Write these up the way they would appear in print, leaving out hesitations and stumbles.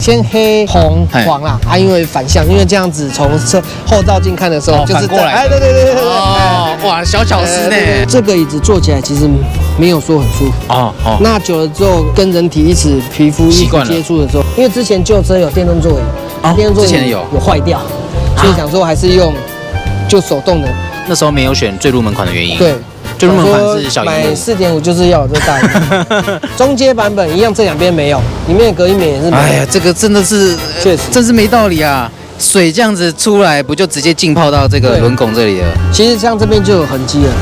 先黑红黄啦，因为反向，因为这样子从后照镜看的时候就是过来，对，哦，哇，小巧思呢。这个椅子坐起来其实没有说很舒服哦。那久了之后跟人体一起皮肤一起接触的时候，因为之前旧车有电动座椅，电动座椅有坏掉，所以想说还是用就手动的。那时候没有选最入门款的原因。对。最入门款是小荧幕，买4.5就是要有这大荧幕。中阶版本一样，这两边没有，里面的隔音棉也是没有。哎呀，这个真的是，确实，真是没道理啊！水这样子出来，不就直接浸泡到这个轮拱这里了？其实像这边就有痕迹了。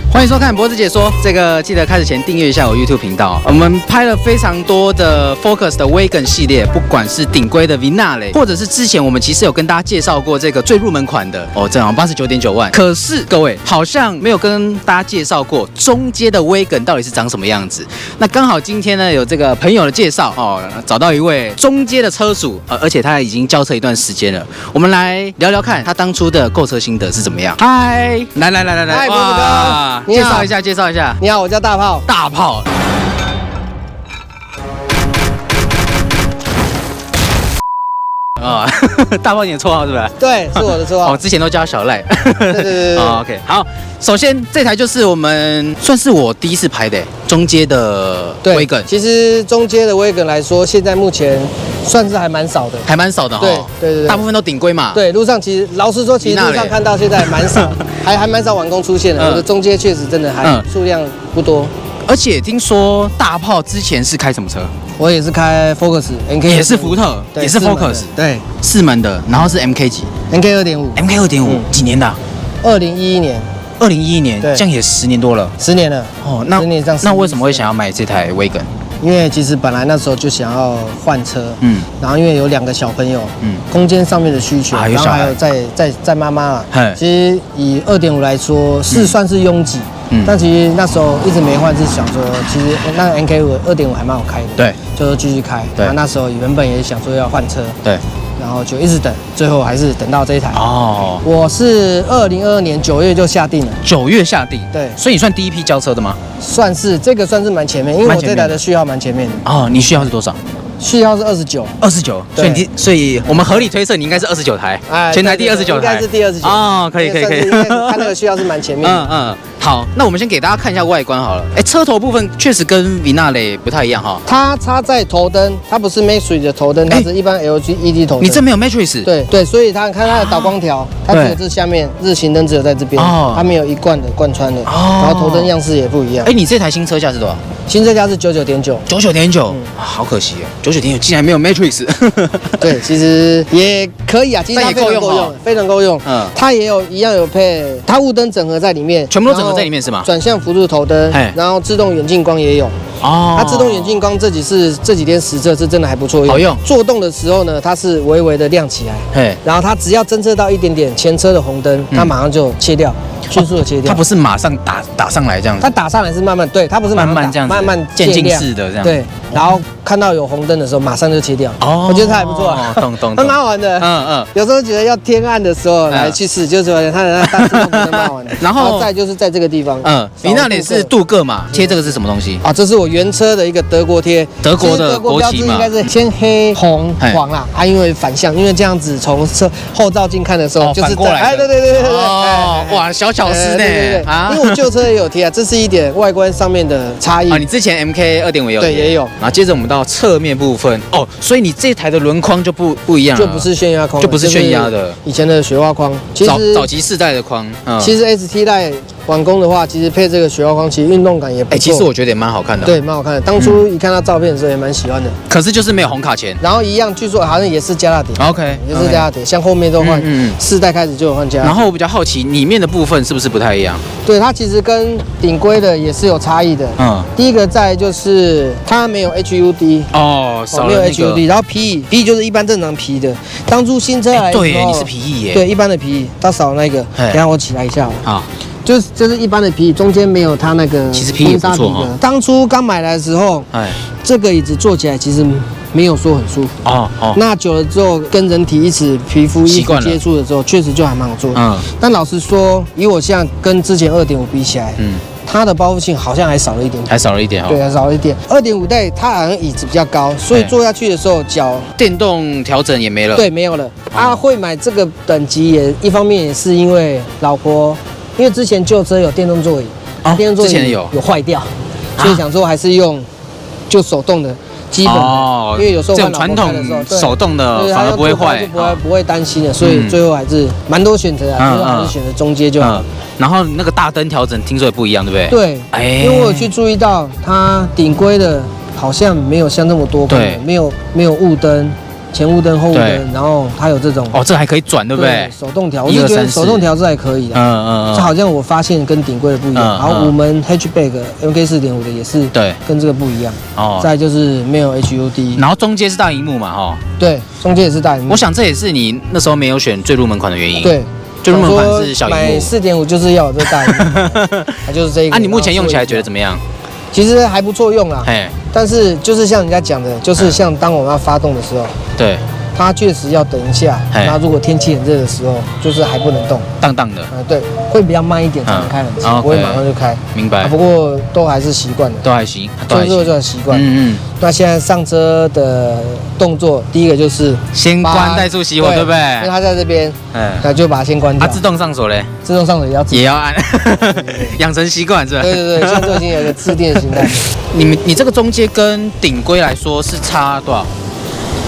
欢迎收看脖子解说，这个记得开始前订阅一下我 YouTube 频道。我们拍了非常多的 Focus 的 Wagon 系列，不管是顶规的 Vignale， 或者是之前我们其实有跟大家介绍过这个最入门款的哦，这好像89.9万。可是各位好像没有跟大家介绍过中阶的 Wagon 到底是长什么样子。那刚好今天呢有这个朋友的介绍哦，找到一位中阶的车主，而且他已经交车一段时间了。我们来聊聊看他当初的购车心得是怎么样。嗨，来，嗨，脖子哥。介绍一下。你好，我叫大炮。大炮。大炮你的绰号是不是？对，是我的绰号。之前都叫小赖。对。OK， 好，首先这台就是我们算是我第一次拍的中阶的 Wagon。其实中阶的 Wagon 来说，现在目前算是还蛮少的，对，大部分都顶规嘛。对，路上其实老实说，其实路上看到现在蛮少，还蛮少完工出现的。我的中阶确实真的还数量不多。而且听说大炮之前是开什么车？我也是开 Focus，NK 也是福特，也是 Focus， 对，4门的，然后是 MK 几 ？MK 2.5，几年的？2011年。2011年，这样也10年多了。10年了。哦，那为什么会想要买这台 Wagon？因为其实本来那时候就想要换车，然后因为有2个小朋友，空间上面的需求，然后还有在妈妈啊，其实以2.5来说是算是拥挤，但其实那时候一直没换，是想说其实那个 NK 2.5还蛮好开的，对，就是继续开，然后那时候原本也想说要换车，对。然后就一直等，最后还是等到这一台。哦，我是2022年9月就下定了。9月下定，对。所以你算第一批交车的吗？算是，这个算是蛮前面，因为我这台的序号蛮前面的。哦，你序号是多少？序号是29，所以我们合理推测你应该是29台，全台第29台，应该是第29。哦，可以。它那个序号是蛮前面的。好，那我们先给大家看一下外观好了。车头部分确实跟 Vignale 不太一样哈。它插在头灯，它不是 Matrix 的头灯，它是一般 LED 头灯。你这没有 Matrix？对，所以它看它的导光条，它只有这下面日行灯只有在这边，它没有一贯的贯穿的。然后头灯样式也不一样。你这台新车价是多少？新车价是99.9。99.9，好可惜哦，99.9竟然没有 Matrix。对，其实也可以啊，其实它非常够用，非常够用。它也有一样有配，它雾灯整合在里面，全部都整合在里面是吗？转向辅助头灯，然后自动远近光也有。它自动远近光这几天实测是真的还不错用，好用。做动的时候呢，它是微微的亮起来，然后它只要侦测到一点点前车的红灯，它马上就切掉，迅速的切掉。它不是马上打上来这样子，它打上来是慢慢，对，它不是慢慢这样子，慢慢渐进式的这样。对，然后看到有红灯的时候，马上就切掉。我觉得它还不错，懂，很好玩的。有时候觉得要天暗的时候来去试，就是它的大自动蛮好玩的。然后再就是在这个地方，你那里是镀铬嘛？贴这个是什么东西？这是我原车的一个德国贴，德国的国旗嘛，应该是先黑红黄啦，因为反向，因为这样子从后照镜看的时候就是过来的。对。哇，小巧思呢。因为我旧车也有贴啊，这是一点外观上面的差异。你之前 MK 2.5也有贴，对，也有。然后接着我们到侧面部分，所以你这台的轮框就不一样了，就不是旋压框，就不是旋压的，以前的雪花框，其实早期世代的框，其实 ST 代完工的话，其实配这个雪花框，其实运动感也不错。其实我觉得也蛮好看的。对，蛮好看的。当初一看到照片的时候也蛮喜欢的。可是就是没有红卡钳。然后一样，据说好像也是加大点。OK， 也是加大点，像后面都换，4代开始就有换加大。然后我比较好奇，里面的部分是不是不太一样？对，它其实跟顶规的也是有差异的。第一个在就是它没有 HUD， 少了没有 HUD， 然后皮就是一般正常皮的。当初新车来的时候，对，你是皮翼耶。对，一般的皮翼，它少那个。等下我起来一下。好。就是一般的皮，中间没有它那个。其实皮也不错哈。当初刚买来的时候，这个椅子坐起来其实没有说很舒服哦。那久了之后，跟人体一起皮肤一起接触的时候，确实就还蛮好做的。但老实说，以我现在跟之前2.5比起来，它的包覆性好像还少了一点，还少了一点哦。对，还少了一点。2.5代它好像椅子比较高，所以坐下去的时候脚电动调整也没了。对，没有了。会买这个等级也一方面也是因为老婆，因为之前旧车有电动座椅，电动座椅之前有坏掉，所以想说还是用就手动的。基本的，因为有时候这种传统手动的反而不会坏，不会担心的，所以最后还是蛮多选择啊，最后还是选择中阶就好。然后那个大灯调整听说也不一样，对不对？对，因为我有去注意到它顶规的好像没有像那么多功能，没有雾灯。前雾灯、后雾灯，然后它有这种这还可以转，对不对？手动调，我是觉得手动调是还可以的。这好像我发现跟顶规的不一样。然后我们 hatchback MK 4.5的也是对，跟这个不一样。再就是没有 HUD， 然后中间是大萤幕嘛，对，中间也是大萤幕。我想这也是你那时候没有选最入门款的原因。对，最入门款是小萤幕。买4.5就是要有这个大萤幕，它就是这一个。你目前用起来觉得怎么样？其实还不错用啦，但是就是像人家讲的，就是像当我们要发动的时候，对，它确实要等一下。那如果天气很热的时候，就是还不能动，荡荡的。对，会比较慢一点才能开冷气，不会马上就开。明白。不过都还是习惯的，都还行，就很习惯。那现在上车的动作，第一个就是先关怠速熄火，对不对？因为它在这边，那就把它先关掉。自动上锁嘞？自动上锁也要按，养成习惯是吧？对，现在就已经有一个自电形态。你这个中阶跟顶规来说是差多少？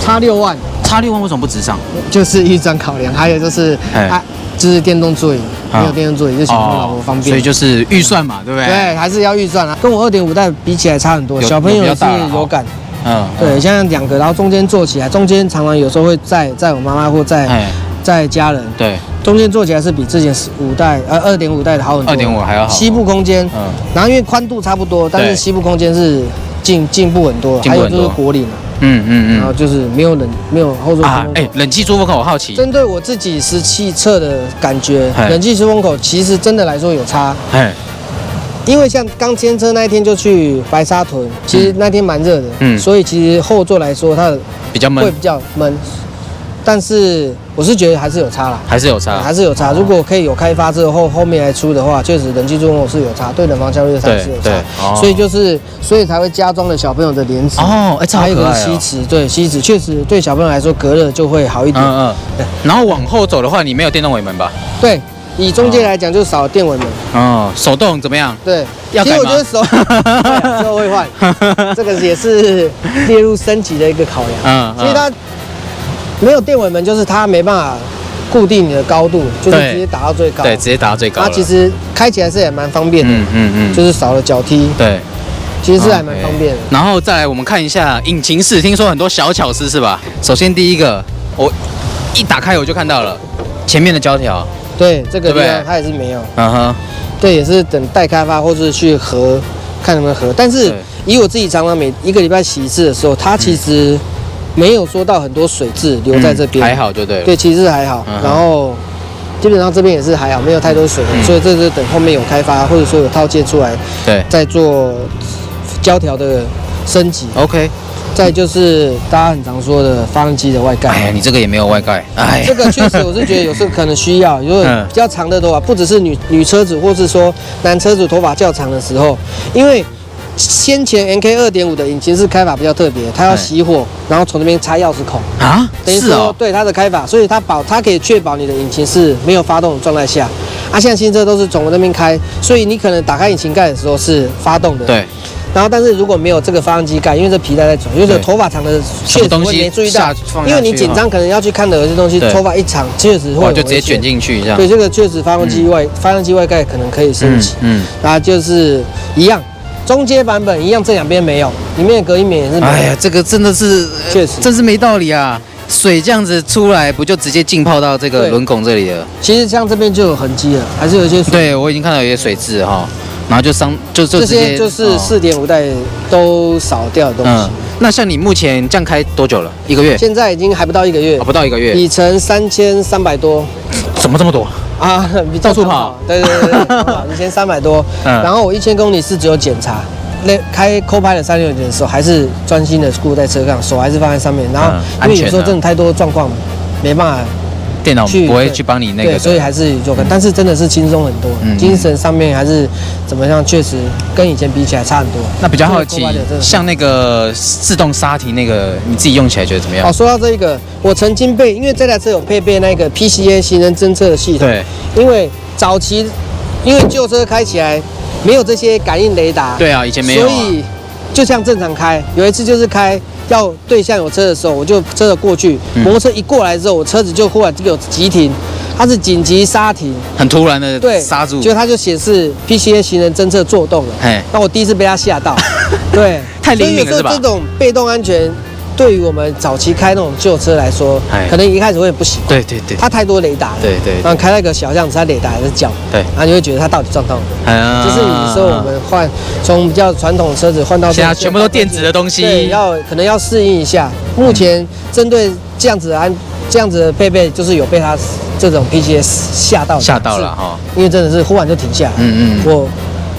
差6万。差6万为什么不直上？就是预算考量，还有就是就是电动座椅，没有电动座椅就小朋友老婆方便，所以就是预算嘛，对不对？对，还是要预算啊。跟我2.5代比起来差很多，小朋友是有感。对，像2个，然后中间坐起来，中间常常有时候会载我妈妈或载家人。对，中间坐起来是比之前2.5代的好很多。2.5还要好。膝部空间，然后因为宽度差不多，但是膝部空间是进步很多。还有就是果岭。然后就是没有后座出风口。冷气出风口我好奇。针对我自己实际测的感觉，冷气出风口其实真的来说有差。因为像刚牵车那一天就去白沙屯，其实那天蛮热的，所以其实后座来说它比较闷，会比较闷。但是我是觉得还是有差啦，还是有差。如果可以有开发之后面来出的话，确实冷气出风口是有差，对冷房效率上是有差。所以才会加装了小朋友的帘子还有个吸齿，对，吸齿确实对小朋友来说隔热就会好一点。然后往后走的话，你没有电动尾门吧？对。以中间来讲，就少电尾门。手动怎么样？对，其实我觉得之后会换，这个也是列入升级的一个考量。其实它没有电尾门，就是它没办法固定你的高度，就是直接打到最高。对，直接打到最高。它其实开起来是也蛮方便的。就是少了脚踢。对，其实是还蛮方便的。然后再来，我们看一下引擎室，听说很多小巧思是吧？首先第一个，我一打开我就看到了前面的胶条。对，这个地方它也是没有。对，也是等待开发或是去合，看能不能合。但是以我自己常常每1个礼拜洗一次的时候，它其实没有说到很多水渍留在这边，还好就对了。对，其实还好。然后基本上这边也是还好，没有太多水，所以这是等后面有开发或者说有套件出来，对，再做胶条的升级。OK。再就是大家很常说的发动机的外盖。哎呀，你这个也没有外盖。哎，这个确实我是觉得有时候可能需要，如果比较长的头发，不只是女车主，或是说男车主头发较长的时候，因为先前 NK 2.5的引擎式开法比较特别，它要熄火，然后从这边插钥匙孔啊，等于说对它的开法，所以它可以确保你的引擎是没有发动的状态下。现在新车都是从那边开，所以你可能打开引擎盖的时候是发动的。对。然后，但是如果没有这个发动机盖，因为这皮带在转，因为这头发长的确实会没注意到，因为你紧张可能要去看的有些东西，头发一长确实会就直接卷进去这样。对，这个确实发动机外盖可能可以升级。然后就是一样，中阶版本一样，这两边没有，里面的隔音棉也是没有。哎呀，这个真的是确实，真是没道理啊！水这样子出来，不就直接浸泡到这个轮拱这里了？其实像这边就有痕迹了，还是有一些水。对，我已经看到有些水渍哈。然后就这些就是4.5代都少掉的东西。那像你目前这样开多久了1个月？现在已经还不到1个月，不到1个月，里程3300多。怎么这么多啊？到处跑。对，以前300多，然后我1000公里是只有检查，开 Copilot 360的时候，还是专心的顾在车上，手还是放在上面。然后因为有时候真的太多状况，没办法。电脑不会去帮你那个，所以还是做กัน，但是真的是轻松很多，精神上面还是怎么样，确实跟以前比起来差很多。那比较好奇，像那个自动刹停那个，你自己用起来觉得怎么样？哦，说到这个，我曾经因为这台车有配备那个 PCA 行人侦测的系统，对，因为早期因为旧车开起来没有这些感应雷达，对啊，以前没有，所以就像正常开。有一次就是开。要对向有车的时候，我就车子过去，摩托车一过来之后，我车子就忽然有急停，它是紧急刹停，很突然的刹住，就它就显示 PCA 行人侦测作动了。那我第一次被它吓到，对，太灵敏了是吧？所以有时候这种被动安全。对于我们早期开那种旧车来说，可能一开始会不习惯。对，它太多雷达了。对，然后开那个小巷子，它雷达还是叫。对，然后你会觉得它到底撞到了。就是有时候我们换从比较传统的车子换到现在全部都电子的东西，对，可能要适应一下。目前针对这样子的配备，就是有被它这种 PCA 吓到了哈，因为真的是忽然就停下来。我。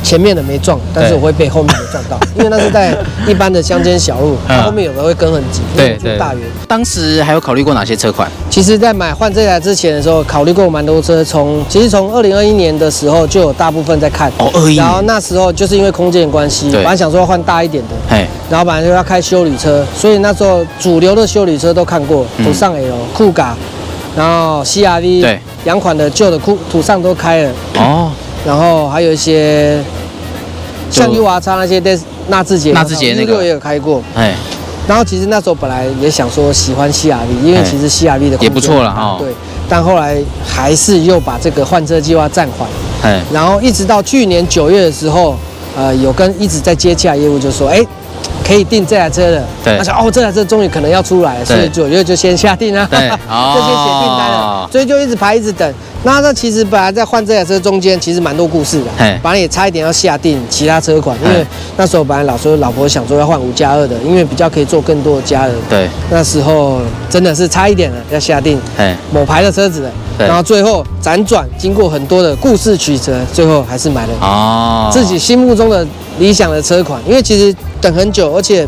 前面的没撞，但是我会被后面的撞到，因为那是在一般的乡间小路，它后面有的会跟很紧，对，大圆。当时还有考虑过哪些车款？其实，在换这台之前的时候，考虑过蛮多车。其实从2021年的时候就有大部分在看。21。然后那时候就是因为空间的关系，本来想说要换大一点的，然后本来就要开休旅车，所以那时候主流的休旅车都看过，途尚 L、酷咖，然后 CRV， 对，两款的旧的途尚都开了。哦。然后还有一些像 URX 那些纳智捷那个也有开过，然后其实那时候本来也想说喜欢 CRV， 因为其实 CRV 的也不错了哈。对，但后来还是又把这个换车计划暂缓。然后一直到去年9月的时候，有一直在接洽业务，就说可以订这台车了。对，他说这台车终于可能要出来了，所以9月就先下定了，就先写订单了，所以就一直排一直等。那其实本来在换这台车中间，其实蛮多故事的。本来也差一点要下定其他车款，因为那时候本来老婆想说要换5+2的，因为比较可以做更多的家人。对，那时候真的是差一点了，要下定某牌的车子了。然后最后辗转经过很多的故事曲折，最后还是买了自己心目中的理想的车款。因为其实等很久，而且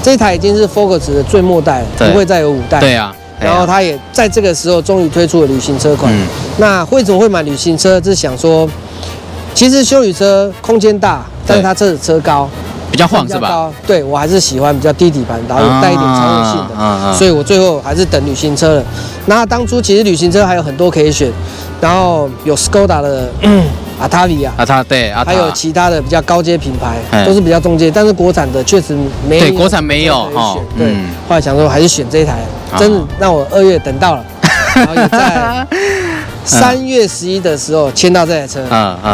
这台已经是 Focus 的最末代了，不会再有5代。对啊。然后他也在这个时候终于推出了旅行车款。那为什么会买旅行车？是想说，其实休旅车空间大，但是它车高，比较晃是吧？对，我还是喜欢比较低底盘，然后有带一点超越性的。所以我最后还是等旅行车了。那当初其实旅行车还有很多可以选，然后有 Skoda 的Octavia，还有其他的比较高阶品牌，都是比较中阶，但是国产的确实没有。对，国产没有哈。对，后来想说还是选这一台，真的让我2月等到了，然后也在3月11的时候签到这台车。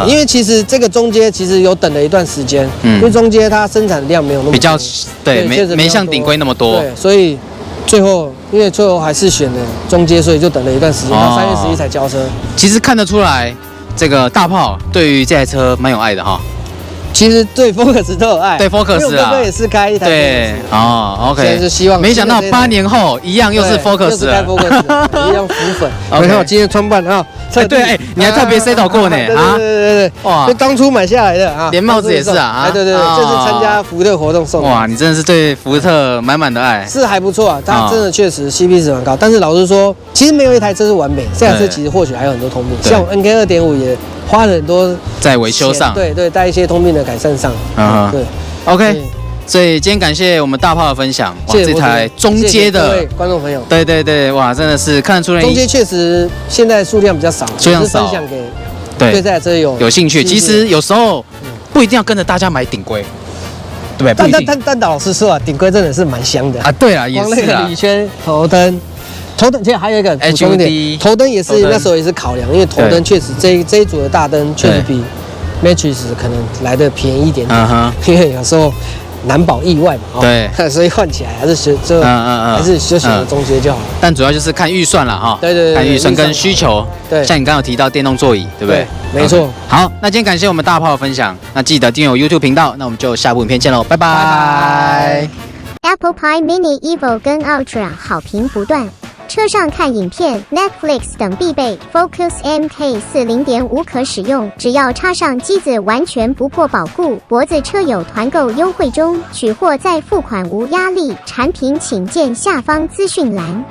因为其实这个中阶其实有等了一段时间，因为中阶它生产量没有那么比较，对，没像顶规那么多。对，所以最后还是选了中阶，所以就等了一段时间，到3月11才交车。其实看得出来。这个大炮对于这台车蛮有爱的哈，其实对 Focus 都有爱，对 Focus 啊，哥也是开一台，对，OK，现在是希望，没想到8年后一样又是 Focus 了，一样浮粉。你看我今天穿扮啊，对，你还特别 set 过呢啊，对，哇，就当初买下来的啊，连帽子也是啊，对，这是参加福特活动送的。哇，你真的是对福特满满的爱，是还不错啊，它真的确实 CP 值蛮高，但是老实说，其实没有一台车是完美，这台车其实或许还有很多通病，像我 NK 2.5也花了很多在维修上，对，在一些通病的改善上，对 ，OK。所以今天感谢我们大炮的分享，这台中阶的各位观众朋友，对，哇，真的是看得出来，中阶确实现在数量比较少，分享给对这台车有兴趣。其实有时候不一定要跟着大家买顶规，对不对？但老实说啊，顶规真的是蛮香的啊。对啊，也是啊。光那个铝圈头灯，其实还有一个补充一点，头灯也是那时候也是考量，因为头灯确实这一组的大灯确实比 Matrix 可能来的便宜一点点，因为有时候。难保意外嘛，对，所以换起来还是选择中阶就好了。但主要就是看预算了哈，对，看预算跟需求。对，像你刚刚有提到电动座椅，对不对？没错。好，那今天感谢我们大炮的分享，那记得订阅我 YouTube 频道，那我们就下部影片见喽，拜拜。Apple Pie Mini Evo 跟 Ultra 好评不断。车上看影片、Netflix 等必备。Focus MK4 0.5 可使用，只要插上机子，完全不破保固。脖子车友团购优惠中，取货再付款无压力。产品请见下方资讯栏。